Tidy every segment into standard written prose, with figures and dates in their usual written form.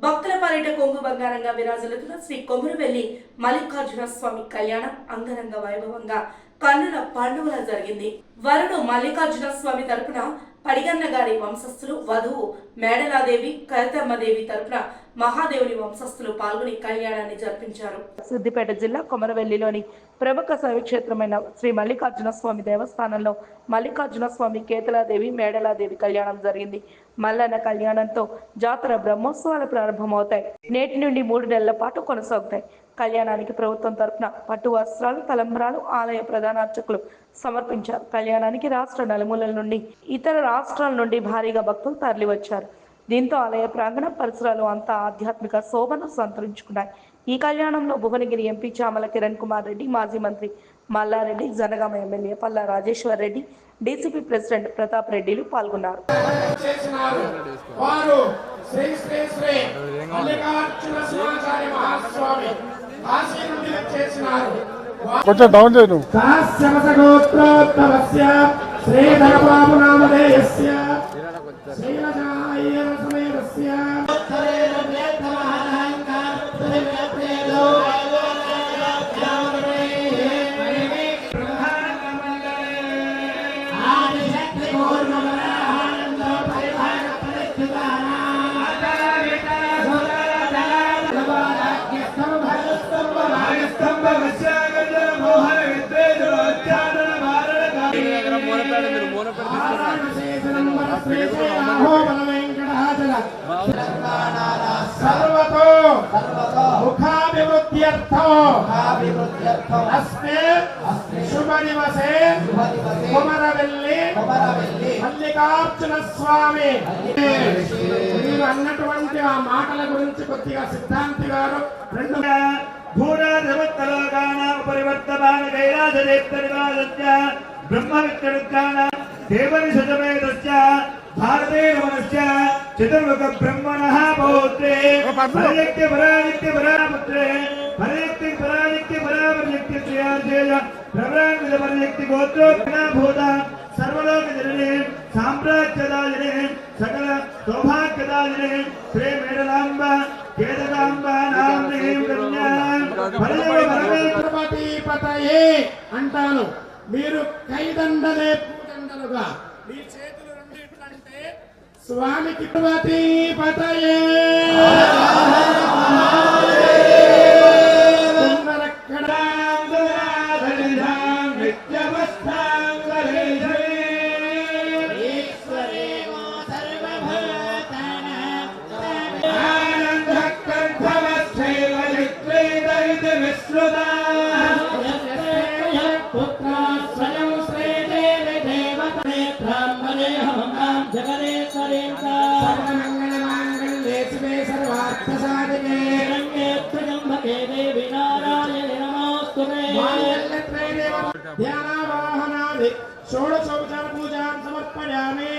భక్తుల పాలిట కొంగు బంగారంగా విరాజిల్లుతున్న శ్రీ కొమురువెల్లి మల్లికార్జున స్వామి కళ్యాణం అంగరంగ వైభవంగా కన్నుల పండుగ జరిగింది. వరుడు మల్లికార్జున స్వామి తరపున పడిగన్న గారి వంశస్థులు, వధువు మేడలాదేవి, కరితమ్మదేవి తరపున మహాదేవుని వంశస్థులు పాల్గొని కళ్యాణాన్ని జరిపించారు. సిద్దిపేట జిల్లా కొమరవెల్లిలోని ప్రముఖ శైవక్షేత్రమైన శ్రీ మల్లికార్జున స్వామి దేవస్థానంలో మల్లికార్జున స్వామి, కేతలాదేవి, మేడలాదేవి కళ్యాణం జరిగింది. మల్లన్న కళ్యాణంతో జాతర బ్రహ్మోత్సవాలు ప్రారంభమవుతాయి. నేటి నుండి 3 నెలల పాటు కొనసాగుతాయి. కళ్యాణానికి ప్రభుత్వం తరపున పట్టు వస్త్రాలు, తలంబ్రాలు ఆలయ ప్రధాన అర్చకులు సమర్పించారు. కళ్యాణానికి రాష్ట్ర నలుమూలల నుండి, ఇతర రాష్ట్రాల నుండి భారీగా భక్తులు తరలివచ్చారు. దీంతో ఆలయ ప్రాంగణం పరిసరాలు అంతా ఆధ్యాత్మిక శోభను సంతరించుకున్నాయి. ఈ కళ్యాణంలో భువనగిరి ఎంపీ చామల కిరణ్ కుమార్ రెడ్డి, మాజీ మంత్రి Mallareddy, Janagama MLA Palla Rajeshwar Reddy, DCP president Pratap రెడ్డిలు పాల్గొన్నారు. కొంచెం డౌన్ చేయను. सर्वतो मुखाभिवृद्ध्यर्थो अस्मिन् शुभदिवसे కొమరవెల్లి మల్లికార్జున స్వామి మీరు అన్నటువంటి ఆ మాటల గురించి కొద్దిగా సిద్ధాంతి గారు పరివర్తమాన కైలాసదేత్తరివాదస్య బ్రహ్మవిత్తరుద్గాన దేవని సజమేదస్య భారతే రమణస్య చతుర్ముఖ బ్రహ్మణః పౌత్రే పరయక్తి పరానిత్య పరాపుత్రే పరయక్తి పరానిత్య పరాపర్యక్తి శ్రేయాజేయ ప్రవరాన్విత పరయక్తి గోత్రోత్పన్నభూత సర్వలోక జననే సామ్రాజ్యదాయనే సకల సౌభాగ్యదాయనే శ్రీ మేడలాంబ కేదకాంబ నామ్నీం కన్యా పరమేశ్వరపతిపతయే అంటాను. మీరు కైదండలే పూదండలుగా మీ చేతులు రెండిట్లంటే స్వామికి పతిపతయే షోడశోపచార పూజాన్ సమర్పయామి.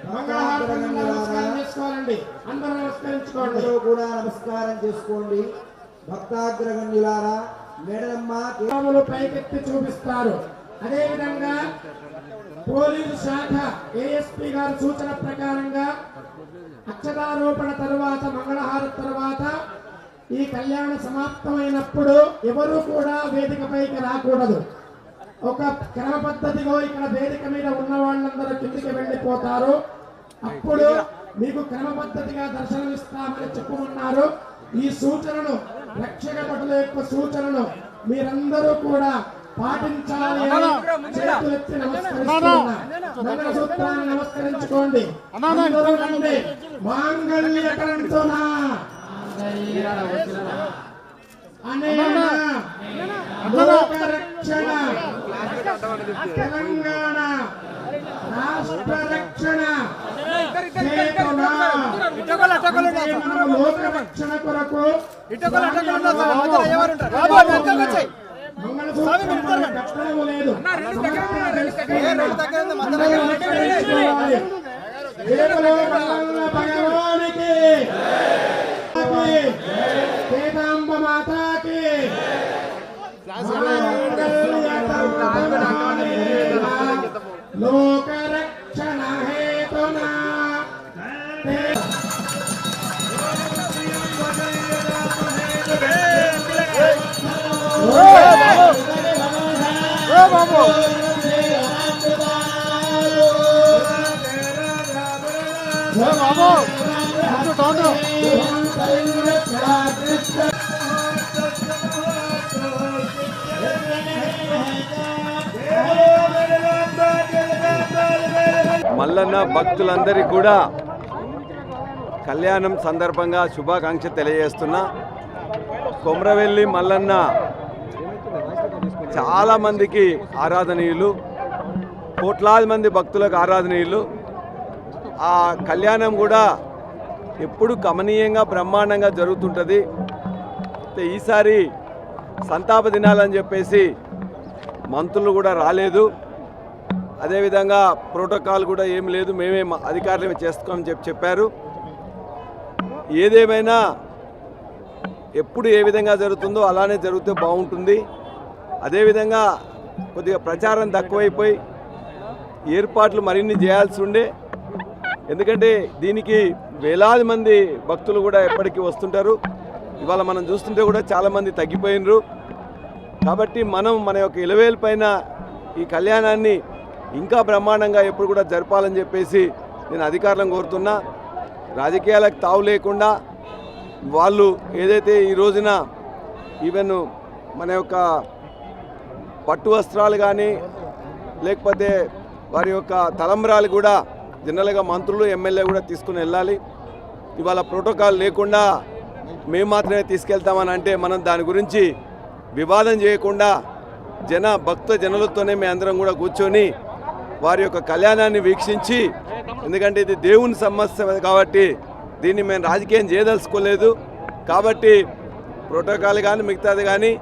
నమస్కారం చేసుకోవాలండి, అందరూ నమస్కరించుకోండి, కూడా నమస్కారం చేసుకోండి. భక్తాగ్రగణ్యులారా మేడలమ్మ పైకెత్తి చూపిస్తారు. అదేవిధంగా పోలీసు శాఖ ఏఎస్పీ గారి సూచన ప్రకారంగా అక్షరారోపణ తర్వాత, మంగళహారతి తర్వాత ఈ కళ్యాణ సమాప్తమైనప్పుడు ఎవరు కూడా వేదికపైకి రాకూడదు. ఒక క్రమ పద్ధతిగా ఇక్కడ వేదిక మీద ఉన్న వాళ్ళందరూ కిందికి వెళ్ళిపోతారు. అప్పుడు మీకు క్రమ పద్ధతిగా దర్శనమిస్తామని చెప్పుకున్నారు. ఈ సూచనను, రక్షక భటుల యొక్క సూచనను మీరందరూ కూడా పాటించాలి. చేతులెత్తి నమస్కరిస్తున్నా, మంగళసూత్రాన్ని నమస్కరించుకోండి. మాంగళ్యకంతునా లోకరక్షణ తెలంగాణ రాష్ట్ర రక్షణ లోకరక్షణ కొరకు మంగళసూత్రం లేదు. భగవానికి వేదాంబ మాతాకి లోకరక్షణ హేతునా బాబు సౌండ్ మల్లన్న భక్తులందరికీ కూడా కళ్యాణం సందర్భంగా శుభాకాంక్ష తెలియజేస్తున్నా. కొమరవెల్లి మల్లన్న చాలామందికి ఆరాధనీయులు, కోట్లాది మంది భక్తులకు ఆరాధనీయులు. ఆ కళ్యాణం కూడా ఎప్పుడు కమనీయంగా బ్రహ్మాండంగా జరుగుతుంటుంది. ఈసారి సంతాప దినాలని చెప్పేసి మంత్రులు కూడా రాలేదు, అదేవిధంగా ప్రోటోకాల్ కూడా ఏం లేదు, మేమే అధికారులు చేసుకోమని చెప్పారు. ఏదేమైనా ఎప్పుడు ఏ విధంగా జరుగుతుందో అలానే జరిగితే బాగుంటుంది. అదేవిధంగా కొద్దిగా ప్రచారం తక్కువైపోయి ఏర్పాట్లు మరిన్ని చేయాల్సి ఉండే, ఎందుకంటే దీనికి వేలాది మంది భక్తులు కూడా ఎప్పటికీ వస్తుంటారు. ఇవాళ మనం చూస్తుంటే కూడా చాలామంది తగ్గిపోయినరు. కాబట్టి మనం మన యొక్క ఇలవేలు పైన ఈ కళ్యాణాన్ని ఇంకా బ్రహ్మాండంగా ఎప్పుడు కూడా జరపాలని చెప్పేసి నేను అధికారులను కోరుతున్నా. రాజకీయాలకు తావు లేకుండా వాళ్ళు ఏదైతే ఈ రోజున ఈవెన్ మన యొక్క పట్టు వస్త్రాలు కానీ లేకపోతే వారి యొక్క తలంబ్రాలు కూడా జనరల్గా మంత్రులు ఎమ్మెల్యే కూడా తీసుకుని వెళ్ళాలి. ఇవాళ ప్రోటోకాల్ లేకుండా మేము మాత్రమే తీసుకెళ్తామని అంటే మనం దాని గురించి వివాదం చేయకుండా భక్త జనులతోనే మేము అందరం కూడా కూర్చొని వారి యొక్క కళ్యాణాన్ని వీక్షించి, ఎందుకంటే ఇది దేవుని సమస్య కాబట్టి దీన్ని మేము రాజకీయం చేయదలుచుకోలేదు. కాబట్టి ప్రోటోకాల్ కానీ మిగతాది కానీ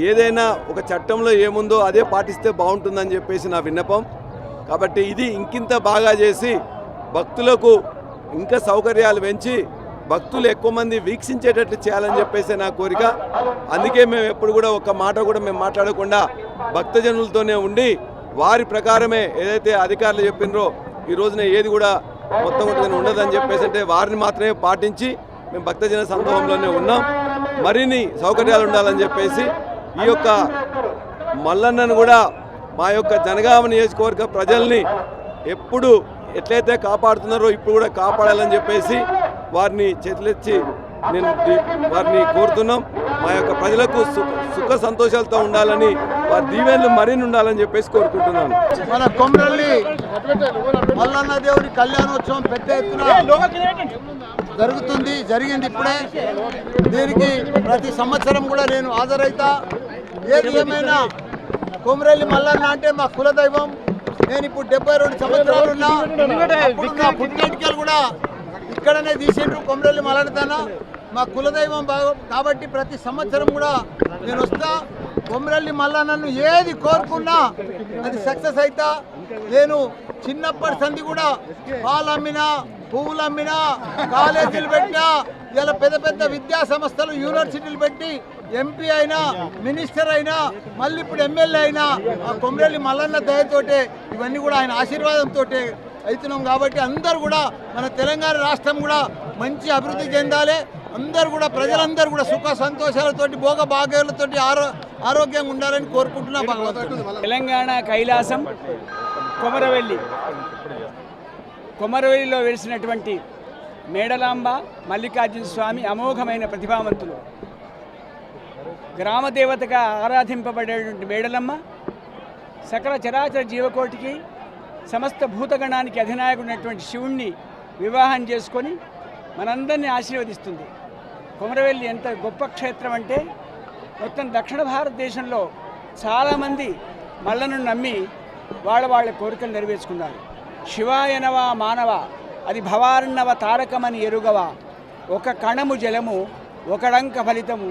ఏదైనా ఒక చట్టంలో ఏముందో అదే పాటిస్తే బాగుంటుందని చెప్పేసి నా విన్నపం. కాబట్టి ఇది ఇంకింత బాగా చేసి భక్తులకు ఇంకా సౌకర్యాలు పెంచి భక్తులు ఎక్కువ మంది వీక్షించేటట్టు చేయాలని చెప్పేసి నా కోరిక. అందుకే మేము ఎప్పుడు కూడా ఒక మాట కూడా మేము మాట్లాడకుండా భక్తజనులతోనే ఉండి వారి ప్రకారమే ఏదైతే అధికారులు చెప్పినరో ఈ రోజున ఏది కూడా మొత్తం ఉండదని చెప్పేసి అంటే వారిని మాత్రమే పాటించి మేము భక్తజన సందర్భంలోనే ఉన్నాం. మరిన్ని సౌకర్యాలు ఉండాలని చెప్పేసి ఈ యొక్క మల్లన్నను కూడా మా యొక్క జనగామ నియోజకవర్గ ప్రజల్ని ఎప్పుడు ఎట్లయితే కాపాడుతున్నారో ఇప్పుడు కూడా కాపాడాలని చెప్పేసి వారిని చేతులెత్తి నేను వారిని కోరుతున్నాం. మా యొక్క ప్రజలకు సుఖ సంతోషాలతో ఉండాలని, వారి దీవెనలు మరిన్ని ఉండాలని చెప్పేసి కోరుకుంటున్నాను. మన కొమరవెల్లి మల్లన్న దేవుడి కళ్యాణోత్సవం పెద్ద ఎత్తున జరిగింది ఇప్పుడే. దీనికి ప్రతి సంవత్సరం కూడా నేను హాజరైతా. ఏది ఏమైనా కొమరవెల్లి మల్లన్న అంటే మా కులదైవం. నేను ఇప్పుడు 72 సంవత్సరాలు ఉన్నా. నా పుట్టినటికలు కూడా ఇక్కడనే తీసిండ్రు కొమరవెల్లి మల్లన్న మా కులదైవం కాబట్టి ప్రతి సంవత్సరం కూడా నేను వస్తా. కొమరవెల్లి మల్లన్నను ఏది కోరుకున్నా అది సక్సెస్ అవుతా. నేను చిన్నప్పటి సంది కూడా పాలు అమ్మినా, పువ్వులు అమ్మినా, కాలేజీలు పెట్టినా, ఇలా పెద్ద పెద్ద విద్యా సంస్థలు యూనివర్సిటీలు పెట్టి ఎంపీ అయినా, మినిస్టర్ అయినా, మళ్ళీ ఇప్పుడు ఎమ్మెల్యే అయినా ఆ కొమరవెల్లి మల్లన్న దయతోటే ఇవన్నీ కూడా ఆయన ఆశీర్వాదంతో అవుతున్నాం. కాబట్టి అందరూ కూడా మన తెలంగాణ రాష్ట్రం కూడా మంచి అభివృద్ధి చెందాలి. అందరూ కూడా ప్రజలందరూ కూడా సుఖ సంతోషాలతోటి భోగ భాగ్యాలతోటి ఆరోగ్యంగా ఉండాలని కోరుకుంటున్నా భగవంతుడు. తెలంగాణ కైలాసం కొమరవెల్లిలో వెలిసినటువంటి మేడలాంబ మల్లికార్జున స్వామి అమోఘమైన ప్రతిభావంతులు. గ్రామదేవతగా ఆరాధింపబడేటువంటి మేడలమ్మ సకల చరాచర జీవకోటికి సమస్త భూతగణానికి అధినాయకుడైనటువంటి శివుణ్ణి వివాహం చేసుకొని మనందరినీ ఆశీర్వదిస్తుంది. కొమరవెల్లి ఎంత గొప్ప క్షేత్రం అంటే మొత్తం దక్షిణ భారతదేశంలో చాలామంది మల్లను నమ్మి వాళ్ళ కోరికలు నెరవేర్చుకున్నారు. శివాయనవా మానవ అది భవార్ణవ తారకమని ఎరుగవా, ఒక కణము జలము ఒకడంక ఫలితము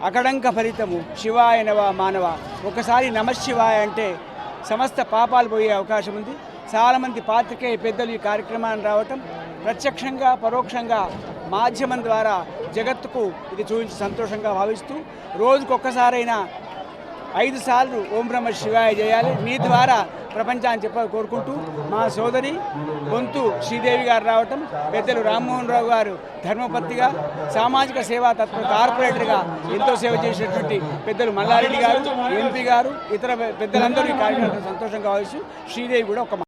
అకడంక ఫలితము శివాయనవా మానవ. ఒకసారి నమశివాయ అంటే సమస్త పాపాలు పోయే అవకాశం ఉంది. చాలామంది పాత్రికేయ పెద్దలు ఈ కార్యక్రమాన్ని రావటం ప్రత్యక్షంగా పరోక్షంగా మాధ్యమం ద్వారా జగత్తుకు ఇది చూపించి సంతోషంగా భావిస్తూ రోజుకొక్కసారైనా 5 సార్లు ఓం నమః శివాయ చేయాలి. మీ ద్వారా ప్రపంచాన్ని కోరుకుంటూ మా సోదరి గొంతు శ్రీదేవి గారు రావటం, పెద్దలు రామ్మోహన్ రావు గారు ధర్మపత్నిగా సామాజిక సేవా తత్వ కార్పొరేటర్గా ఎంతో సేవ చేసినటువంటి పెద్దలు మల్లారెడ్డి గారు, ఎంపీ గారు, ఇతర పెద్దలందరూ ఈ కార్యక్రమం సంతోషంగా భావిస్తూ శ్రీదేవి కూడా ఒక